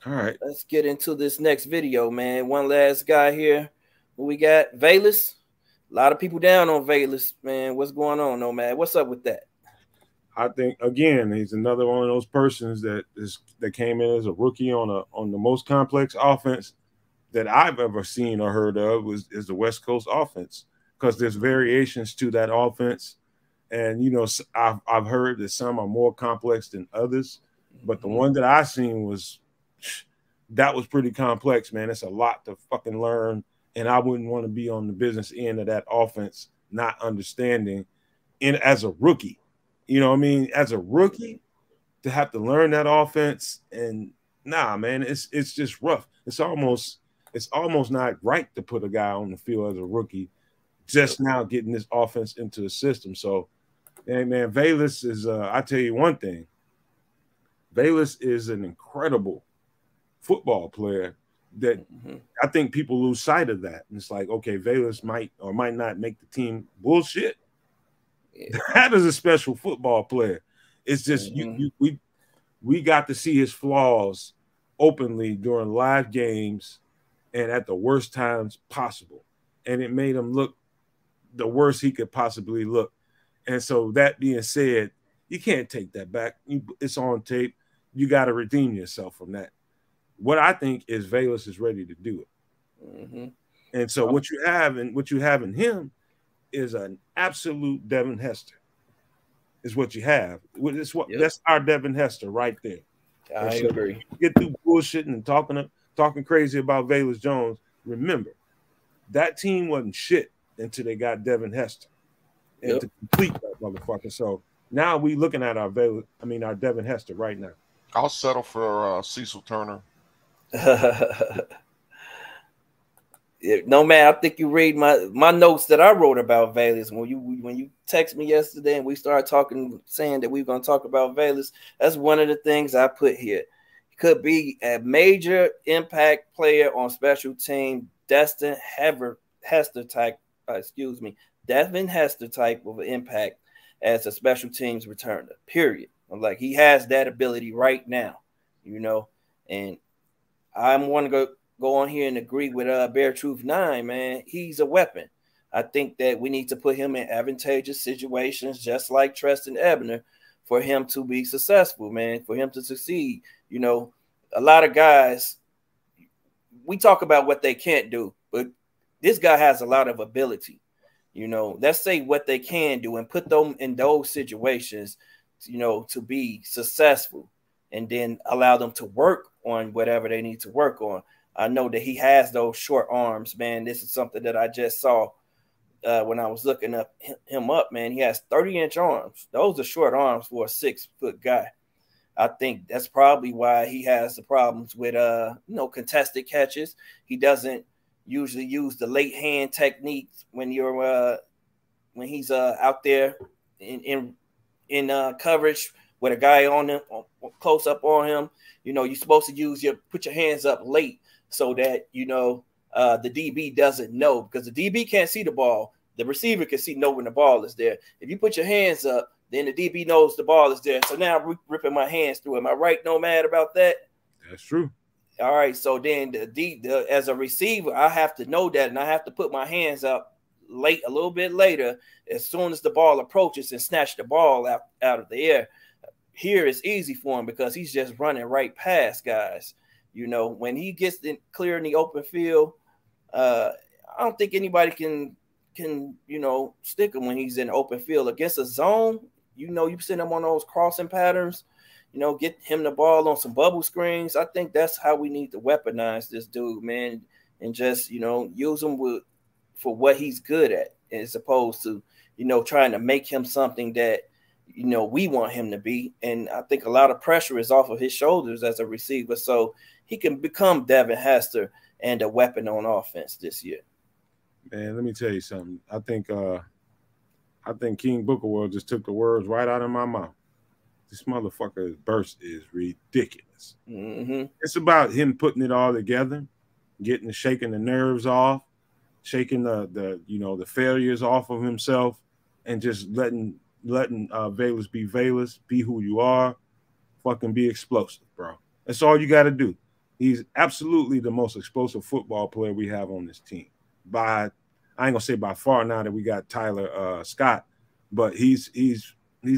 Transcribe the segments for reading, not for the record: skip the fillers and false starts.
All right. Let's get into this next video, man. One last guy here. Who we got? Velus. A lot of people down on Velus, man. What's going on, Nomad? What's up with that? I think again, he's another one of those persons that came in as a rookie on the most complex offense that I've ever seen or heard of is the West Coast offense, because there's variations to that offense, and I've heard that some are more complex than others, but the one that I seen was pretty complex, man. It's a lot to fucking learn, and I wouldn't want to be on the business end of that offense, not understanding as a rookie. You know what I mean? As a rookie, to have to learn that offense, and nah, man, it's just rough. It's almost not right to put a guy on the field as a rookie just now getting this offense into the system. So, hey, man, Velus is I tell you one thing. Velus is an incredible football player that I think people lose sight of that. And it's like, okay, Velus might or might not make the team. Bullshit. Yeah. That is a special football player. It's just we got to see his flaws openly during live games and at the worst times possible. And it made him look the worst he could possibly look. And so that being said, you can't take that back. It's on tape. You got to redeem yourself from that. What I think is Velus is ready to do it. And so what you have in him is an absolute Devin Hester. Is what you have. That's our Devin Hester right there. I agree. Get through bullshitting and talking crazy about Velus Jones. Remember, that team wasn't shit until they got Devin Hester and to complete that motherfucker. So now we looking at our Devin Hester right now. I'll settle for Cecil Turner. No, man, I think you read my notes that I wrote about Velus when you text me yesterday and we started talking, saying that we are going to talk about Velus. That's one of the things I put here. He could be a major impact player on special team. Devin Hester type of impact as a special teams returner. Period. I'm like, he has that ability right now, and I'm want to go on here and agree with Bear Truth 9, man. He's a weapon. I think that we need to put him in advantageous situations, just like Treston Ebner, for him to be successful, man, for him to succeed. A lot of guys, we talk about what they can't do, but this guy has a lot of ability. Let's say what they can do and put them in those situations, to be successful, and then allow them to work on whatever they need to work on. I know that he has those short arms, man. This is something that I just saw when I was looking him up, man. He has 30-inch arms. Those are short arms for a 6-foot guy. I think that's probably why he has the problems with, contested catches. He doesn't usually use the late hand techniques when he's out there in coverage with a guy on him, close up on him. You're supposed to put your hands up late so that, the DB doesn't know, because the DB can't see the ball. The receiver can know when the ball is there. If you put your hands up, then the DB knows the ball is there. So now I'm ripping my hands through. Am I right, Nomad, about that? That's true. All right. So then as a receiver, I have to know that, and I have to put my hands up a little bit later, as soon as the ball approaches, and snatch the ball out of the air. Here it's easy for him because he's just running right past guys. When he gets clear in the open field, I don't think anybody can stick him when he's in the open field. Against a zone, you send him on those crossing patterns, get him the ball on some bubble screens. I think that's how we need to weaponize this dude, man, and just, use him for what he's good at, as opposed to, trying to make him something that, we want him to be. And I think a lot of pressure is off of his shoulders as a receiver, so he can become Devin Hester and a weapon on offense this year. Man, let me tell you something. I think King Booker World just took the words right out of my mouth. This motherfucker's burst is ridiculous. It's about him putting it all together, shaking the nerves off, shaking the failures off of himself, and just letting Velus be Velus, be who you are, fucking be explosive, bro. That's all you got to do. He's absolutely the most explosive football player we have on this team. I ain't gonna say by far now that we got Tyler Scott, but he's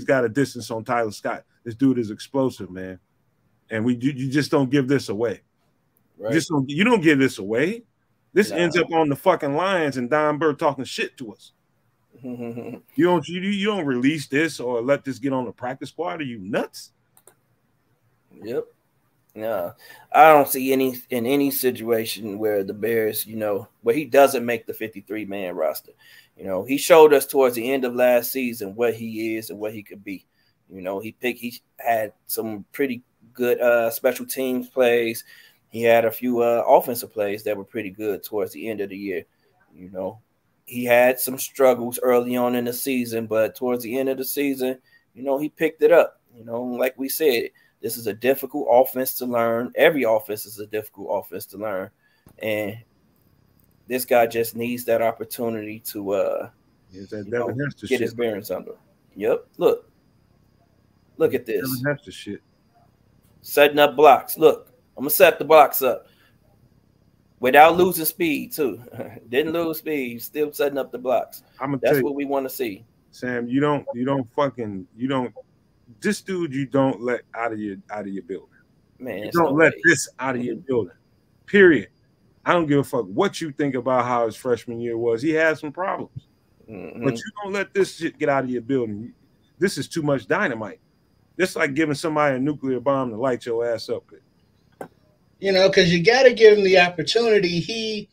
got a distance on Tyler Scott. This dude is explosive, man, and you just don't give this away. Right. You don't give this away. This ends up on the fucking Lions and Don Bird talking shit to us. You don't release this or let this get on the practice squad. Are you nuts? Yep. Yeah, I don't see in any situation where the Bears, where he doesn't make the 53-man roster. He showed us towards the end of last season what he is and what he could be. He had some pretty good special teams plays. He had a few offensive plays that were pretty good towards the end of the year. He had some struggles early on in the season, but towards the end of the season, he picked it up. Like we said, this is a difficult offense to learn. Every offense is a difficult offense to learn. And this guy just needs that opportunity to get his bearings under. Yep. Look at this. That's the shit. Setting up blocks. Look, I'm going to set the blocks up without losing speed, too. Didn't lose speed. Still setting up the blocks. That's what we want to see. Sam, this dude you don't let out of your building. Man, you don't let this out of your building. Period. I don't give a fuck what you think about how his freshman year was. He had some problems. But you don't let this shit get out of your building. This is too much dynamite. This like giving somebody a nuclear bomb to light your ass up with. Because you got to give him the opportunity. He,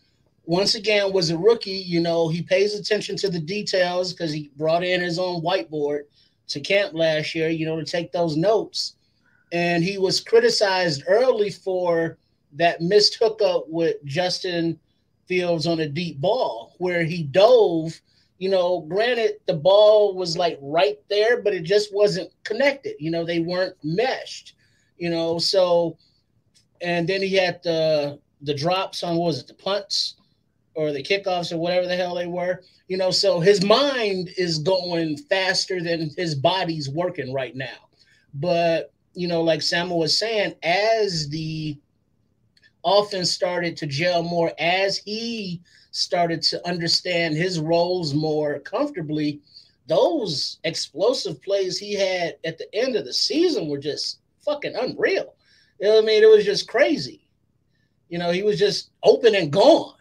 once again, was a rookie. He pays attention to the details because he brought in his own whiteboard to camp last year, to take those notes. And he was criticized early for that missed hookup with Justin Fields on a deep ball where he dove. Granted, the ball was like right there, but it just wasn't connected. They weren't meshed, so, and then he had the drops on, what was it, the punts or the kickoffs or whatever the hell they were. So his mind is going faster than his body's working right now. But, like Samuel was saying, as the offense started to gel more, as he started to understand his roles more comfortably, those explosive plays he had at the end of the season were just fucking unreal. It was just crazy. He was just open and gone.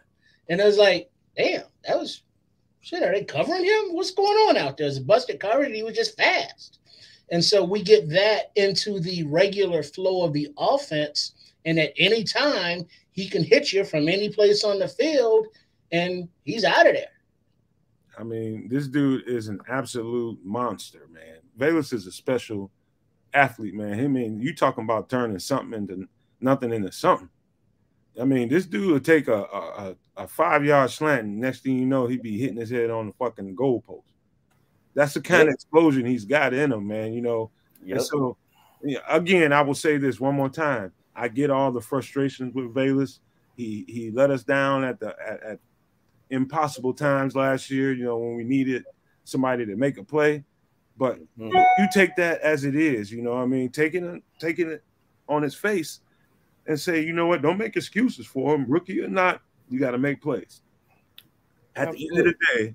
And it was like, damn, that was shit. Are they covering him? What's going on out there? Is it busted coverage? He was just fast. And so we get that into the regular flow of the offense. And at any time, he can hit you from any place on the field, and he's out of there. I mean, this dude is an absolute monster, man. Velus is a special athlete, man. You talking about turning something into nothing into something. I mean, this dude would take a 5-yard slant, and next thing you know, he'd be hitting his head on the fucking goalpost. That's the kind of explosion he's got in him, man. Yep. And so, again, I will say this one more time. I get all the frustrations with Velus. He let us down at impossible times last year, when we needed somebody to make a play. But you take that as it is, taking it on its face and say, you know what, don't make excuses for him, rookie or not, you got to make plays. At the end of the day,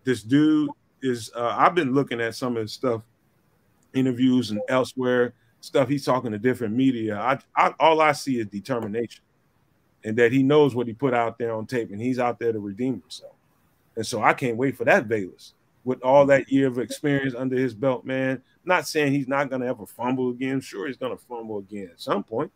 this dude is I've been looking at some of his stuff, interviews and elsewhere, stuff he's talking to different media. All I see is determination, and that he knows what he put out there on tape, and he's out there to redeem himself. And so I can't wait for that Velus with all that year of experience under his belt, man. Not saying he's not going to ever fumble again. Sure, he's going to fumble again at some point,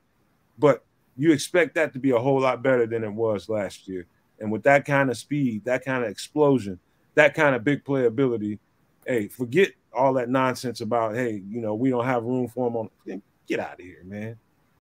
but you expect that to be a whole lot better than it was last year. And with that kind of speed, that kind of explosion, that kind of big playability, hey, forget all that nonsense about, hey, we don't have room for him on. Get out of here, man.